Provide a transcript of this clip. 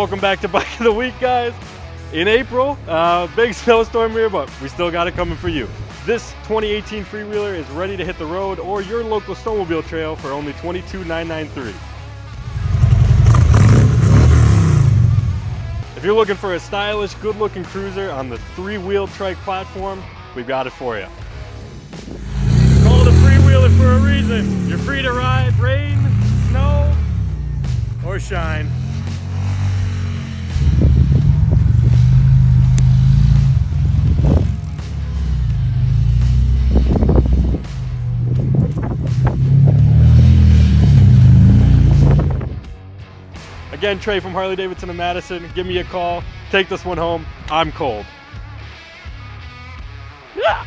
Welcome back to Bike of the Week, guys. In April, big snowstorm here, but we still got it coming for you. This 2018 freewheeler is ready to hit the road or your local snowmobile trail for only $22,993. If you're looking for a stylish, good-looking cruiser on the three-wheeled trike platform, we've got it for you. Call it a freewheeler for a reason. You're free to ride, rain, snow, or shine. Again, Trey from Harley-Davidson in Madison. Give me a call. Take this one home. I'm cold. Yeah.